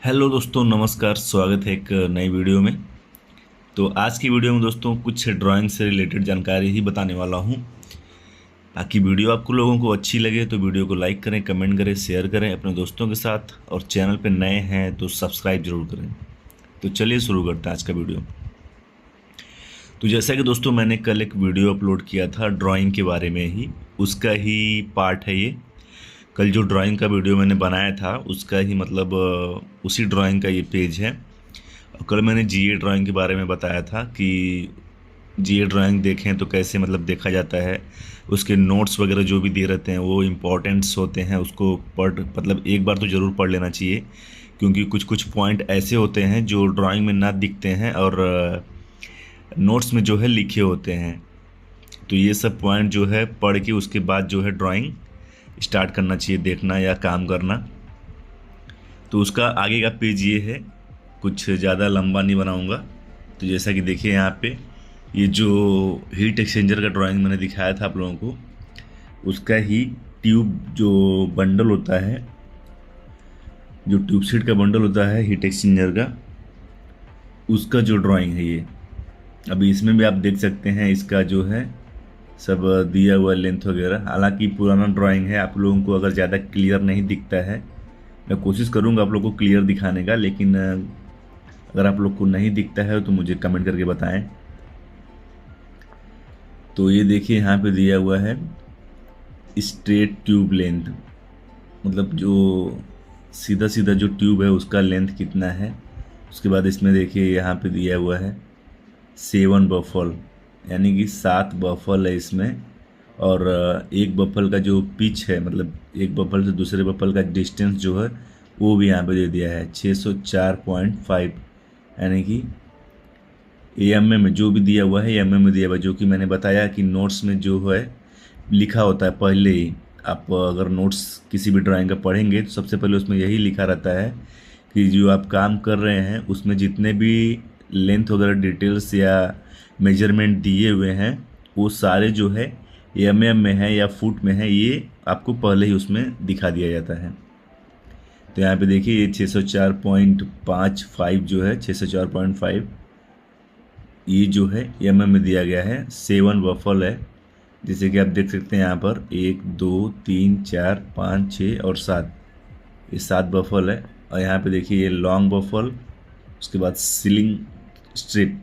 Hello दोस्तों, नमस्कार। स्वागत है एक नई वीडियो में। तो आज की वीडियो में दोस्तों कुछ ड्राइंग से रिलेटेड जानकारी ही बताने वाला हूं। ताकि वीडियो आपको लोगों को अच्छी लगे तो वीडियो को लाइक करें, कमेंट करें, शेयर करें अपने दोस्तों के साथ, और चैनल पर नए हैं तो सब्सक्राइब जरूर करें। तो चलिए शुरू करते हैं आज का वीडियो। तो जैसा कि दोस्तों मैंने कल एक वीडियो अपलोड किया था ड्राइंग के बारे में ही, उसका ही पार्ट है ये। कल जो ड्राइंग का वीडियो मैंने बनाया था उसका ही मतलब उसी ड्राइंग का ये पेज है। और कल मैंने जीए ड्राइंग के बारे में बताया था कि जीए ड्राइंग देखें तो कैसे मतलब देखा जाता है। उसके नोट्स वगैरह जो भी दे रहते हैं वो इम्पोर्टेंट्स होते हैं, उसको पढ़ मतलब एक बार तो ज़रूर पढ़ लेना चाहिए। क्योंकि कुछ कुछ पॉइंट ऐसे होते हैं जो ड्राइंग में ना दिखते हैं और नोट्स में जो है लिखे होते हैं। तो ये सब पॉइंट जो है पढ़ के उसके बाद जो है ड्राइंग स्टार्ट करना चाहिए, देखना या काम करना। तो उसका आगे का पेज ये है, कुछ ज़्यादा लंबा नहीं बनाऊंगा। तो जैसा कि देखिए यहाँ पे ये जो हीट एक्सचेंजर का ड्राइंग मैंने दिखाया था आप लोगों को, उसका ही ट्यूब जो बंडल होता है, जो ट्यूब शीट का बंडल होता है हीट एक्सचेंजर का, उसका जो ड्राइंग है ये। अभी इसमें भी आप देख सकते हैं इसका जो है सब दिया हुआ लेंथ वगैरह। हालांकि पुराना ड्राइंग है, आप लोगों को अगर ज़्यादा क्लियर नहीं दिखता है, मैं कोशिश करूंगा आप लोगों को क्लियर दिखाने का, लेकिन अगर आप लोग को नहीं दिखता है तो मुझे कमेंट करके बताएं। तो ये देखिए यहाँ पे दिया हुआ है स्ट्रेट ट्यूब लेंथ, मतलब जो सीधा सीधा जो ट्यूब है उसका लेंथ कितना है। उसके बाद इसमें देखिए यहाँ पे दिया हुआ है 7 बफल, यानी कि 7 बफल है इसमें। और एक बफल का जो पिच है, मतलब एक बफल से दूसरे बफल का डिस्टेंस जो है वो भी यहाँ पे दे दिया है 604.5, यानी कि एएमएम में जो भी दिया हुआ है एएमएम में दिया हुआ है। जो कि मैंने बताया कि नोट्स में जो है लिखा होता है पहले ही। आप अगर नोट्स किसी भी ड्राइंग का पढ़ेंगे तो सबसे पहले उसमें यही लिखा रहता है कि जो आप काम कर रहे हैं उसमें जितने भी लेंथ वगैरह डिटेल्स या मेजरमेंट दिए हुए हैं वो सारे जो है एमएम में है या फुट में है, ये आपको पहले ही उसमें दिखा दिया जाता है। तो यहाँ पे देखिए ये 604.55 जो है 604.5, ये जो है एमएम में दिया गया है। 7 बफल है, जैसे कि आप देख सकते हैं यहाँ पर 1 2 3 4 5 6 और 7, ये 7 बफल है। और यहाँ पे देखिए ये लॉन्ग बफल, उसके बाद सीलिंग स्ट्रिप,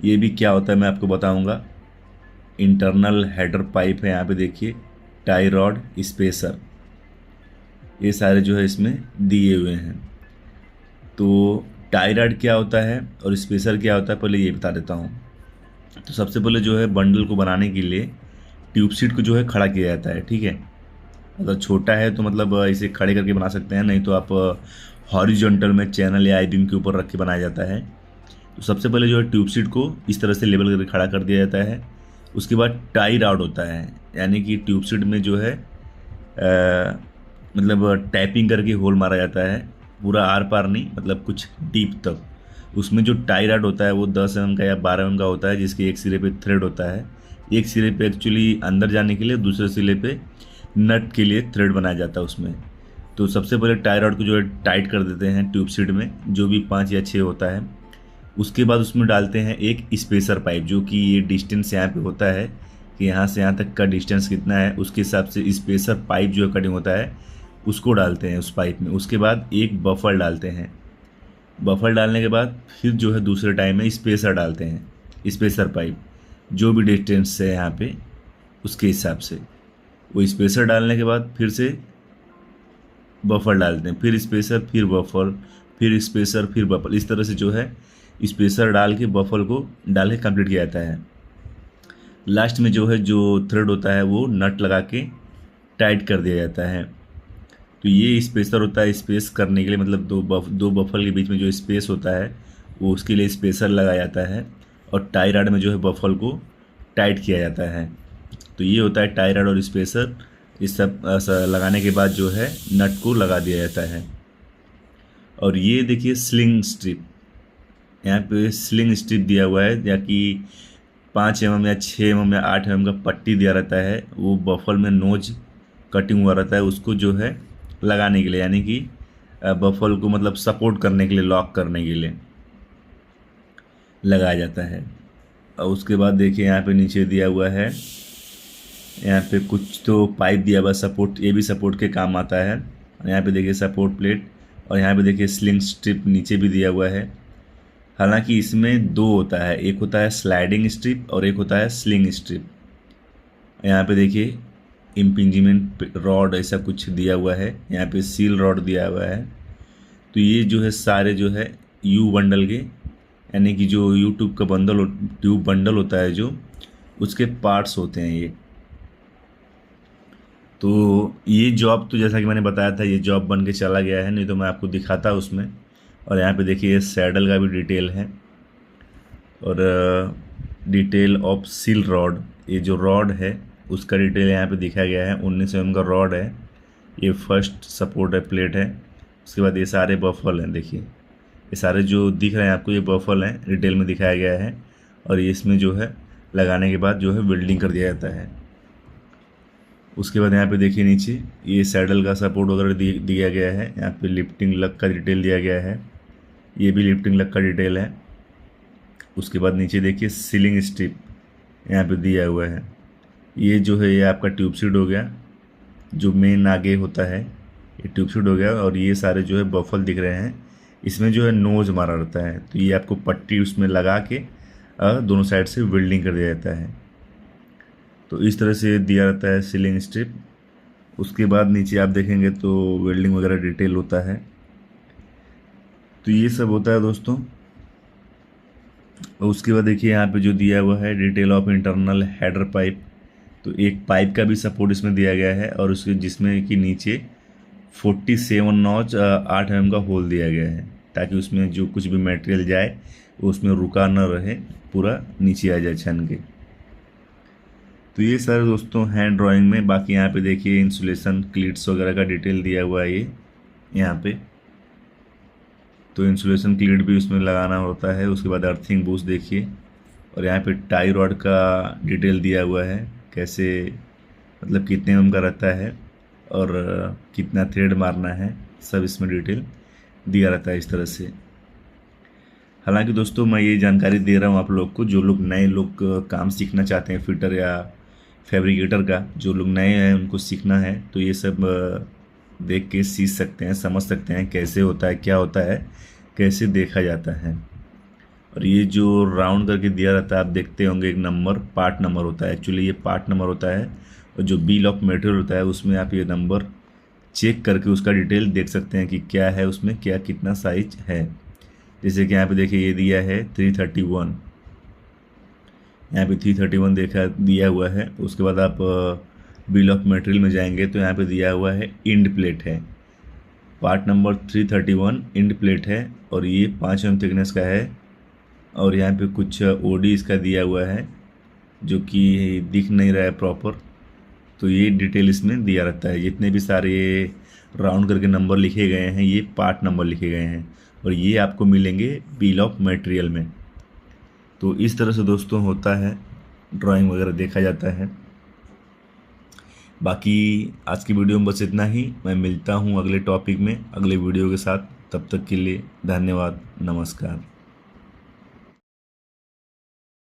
ये भी क्या होता है मैं आपको बताऊंगा। इंटरनल हेडर पाइप है यहाँ पे देखिए, टाई रॉड, स्पेसर, ये सारे जो है इसमें दिए हुए हैं। तो टाई रॉड क्या होता है और स्पेसर क्या होता है पहले ये बता देता हूँ। तो सबसे पहले जो है बंडल को बनाने के लिए ट्यूब शीट को जो है खड़ा किया जाता है, ठीक है। अगर छोटा है तो मतलब इसे खड़े करके बना सकते हैं, नहीं तो आप हॉरिजॉन्टल में चैनल या आई बीम के ऊपर रख के बनाया जाता है। तो सबसे पहले जो है ट्यूब शीट को इस तरह से लेवल करके खड़ा कर दिया जाता है। उसके बाद टाई रॉड होता है, यानी कि ट्यूब शीट में जो है मतलब टैपिंग करके होल मारा जाता है, पूरा आर पार नहीं, मतलब कुछ डीप तक। उसमें जो टाई रॉड होता है वो 10 mm का या 12 mm का होता है, जिसके एक सिरे पे थ्रेड होता है। एक सिरे पे एक्चुअली अंदर जाने के लिए, दूसरे सिरे पे नट के लिए थ्रेड बनाया जाता है उसमें। तो सबसे पहले टाई रॉड को जो है टाइट कर देते हैं ट्यूब शीट में, जो भी 5 या 6 होता है। उसके बाद उसमें डालते हैं एक स्पेसर पाइप, जो कि ये डिस्टेंस यहाँ पे होता है कि यहाँ से यहाँ तक का डिस्टेंस कितना है, उसके हिसाब से स्पेसर पाइप जो है कटिंग होता है उसको डालते हैं उस पाइप में। उसके बाद एक बफर डालते हैं, बफर डालने के बाद फिर जो है दूसरे टाइम में स्पेसर डालते हैं, स्पेसर पाइप जो भी डिस्टेंस है यहाँ पे उसके हिसाब से। वो स्पेसर डालने के बाद फिर से बफर डालते हैं, फिर स्पेसर, फिर बफर, फिर स्पेसर, फिर बफर। इस तरह से जो है स्पेसर डाल के बफल को डाल के कंप्लीट किया जाता है। लास्ट में जो है जो थ्रेड होता है वो नट लगा के टाइट कर दिया जाता है। तो ये स्पेसर होता है स्पेस करने के लिए, मतलब दो बफल के बीच में जो स्पेस होता है वो उसके लिए स्पेसर लगाया जाता है। और टाई रॉड में जो है बफल को टाइट किया जाता है। तो ये होता है टाई रॉड और स्पेसर। इस सब लगाने के बाद जो है नट को लगा दिया जाता है। और ये देखिए स्लिंग स्ट्रिप, यहाँ पे स्लिंग स्ट्रिप दिया हुआ है, या कि 5 mm या 6 mm या 8 mm का पट्टी दिया रहता है, वो बफल में नोज कटिंग हुआ रहता है, उसको जो है लगाने के लिए, यानी कि बफल को मतलब सपोर्ट करने के लिए, लॉक करने के लिए लगाया जाता है। और उसके बाद देखिए यहाँ पे नीचे दिया हुआ है, यहाँ पे कुछ तो पाइप दिया हुआ सपोर्ट, ये भी सपोर्ट के काम आता है। यहाँ पे देखिए सपोर्ट प्लेट, और यहाँ पे देखिए स्लिंग स्ट्रिप नीचे भी दिया हुआ है। हालांकि इसमें दो होता है, एक होता है स्लाइडिंग स्ट्रिप और एक होता है स्लिंग स्ट्रिप। यहाँ पे देखिए इम्पिंजमेंट रॉड ऐसा कुछ दिया हुआ है, यहाँ पे सील रॉड दिया हुआ है। तो ये जो है सारे जो है यू बंडल के, यानी कि जो यूट्यूब का ट्यूब बंडल होता है जो, उसके पार्ट्स होते हैं ये। तो ये जॉब तो जैसा कि मैंने बताया था, ये जॉब बन के चला गया है, नहीं तो मैं आपको दिखाता उसमें। और यहाँ पे देखिए ये सैडल का भी डिटेल है, और डिटेल ऑफ सील रॉड, ये जो रॉड है उसका डिटेल यहाँ पे दिखाया गया है। 19 mm का रॉड है, ये फर्स्ट सपोर्ट है, प्लेट है। उसके बाद ये सारे बफल हैं, देखिए ये सारे जो दिख रहे हैं आपको, ये बफल हैं, डिटेल में दिखाया गया है। और ये इसमें जो है लगाने के बाद जो है वेल्डिंग कर दिया जाता है। उसके बाद यहाँ पे देखिए नीचे ये सैडल का सपोर्ट वगैरह दिया गया है। यहाँ पे लिफ्टिंग लग का डिटेल दिया गया है, ये भी लिफ्टिंग लग का डिटेल है। उसके बाद नीचे देखिए सीलिंग स्ट्रिप यहाँ पे दिया हुआ है। ये जो है ये आपका ट्यूब सीड हो गया, जो मेन आगे होता है ये ट्यूब सीड हो गया। और ये सारे जो है बफल दिख रहे हैं, इसमें जो है नोज मारा रहता है, तो ये आपको पट्टी उसमें लगा के दोनों साइड से वेल्डिंग कर दिया जाता है। तो इस तरह से दिया रहता है सीलिंग स्ट्रिप। उसके बाद नीचे आप देखेंगे तो वेल्डिंग वगैरह डिटेल होता है। तो ये सब होता है दोस्तों। और उसके बाद देखिए यहाँ पे जो दिया हुआ है detail of internal header pipe, तो एक पाइप का भी सपोर्ट इसमें दिया गया है, और उसके जिसमें कि नीचे 47 नॉच 8 mm का होल दिया गया है, ताकि उसमें जो कुछ भी मटेरियल जाए वो उसमें रुका न रहे, पूरा नीचे आ जाए छन के। तो ये सारे दोस्तों हैं ड्राइंग में। बाकी यहाँ पे देखिए इंसुलेशन क्लीट्स वगैरह का डिटेल दिया हुआ है ये यहाँ पे, तो इंसुलेशन क्लीट भी उसमें लगाना होता है। उसके बाद अर्थिंग बूस्ट देखिए, और यहाँ पे टाई रॉड का डिटेल दिया हुआ है, कैसे मतलब कितने mm का रहता है और कितना थ्रेड मारना है, सब इसमें डिटेल दिया रहता है इस तरह से। हालांकि दोस्तों मैं ये जानकारी दे रहा हूँ आप लोग को, जो लोग नए लोग काम सीखना चाहते हैं फिटर या फैब्रिकेटर का, जो लोग नए हैं उनको सीखना है, तो ये सब देख के सीख सकते हैं, समझ सकते हैं कैसे होता है, क्या होता है, कैसे देखा जाता है। और ये जो राउंड करके दिया रहता है आप देखते होंगे, एक नंबर पार्ट नंबर होता है, एक्चुअली ये पार्ट नंबर होता है। और जो बिल ऑफ मटेरियल होता है उसमें आप ये नंबर चेक करके उसका डिटेल देख सकते हैं कि क्या है उसमें, क्या कितना साइज है। जैसे कि यहाँ पे देखिए ये दिया है 331, यहाँ पे 331 देखा दिया हुआ है। उसके बाद आप बिल ऑफ मटेरियल में जाएंगे तो यहाँ पे दिया हुआ है इंड प्लेट है, पार्ट नंबर 331 इंड प्लेट है, और ये 5 mm थिकनेस का है। और यहाँ पे कुछ ओडी इसका दिया हुआ है जो कि दिख नहीं रहा है प्रॉपर, तो ये डिटेल इसमें दिया रहता है। जितने भी सारे राउंड करके नंबर लिखे गए हैं ये पार्ट नंबर लिखे गए हैं, और ये आपको मिलेंगे बिल ऑफ मटेरियल में। तो इस तरह से दोस्तों होता है, ड्राइंग वगैरह देखा जाता है। बाकी आज की वीडियो में बस इतना ही। मैं मिलता हूँ अगले टॉपिक में, अगले वीडियो के साथ। तब तक के लिए धन्यवाद, नमस्कार।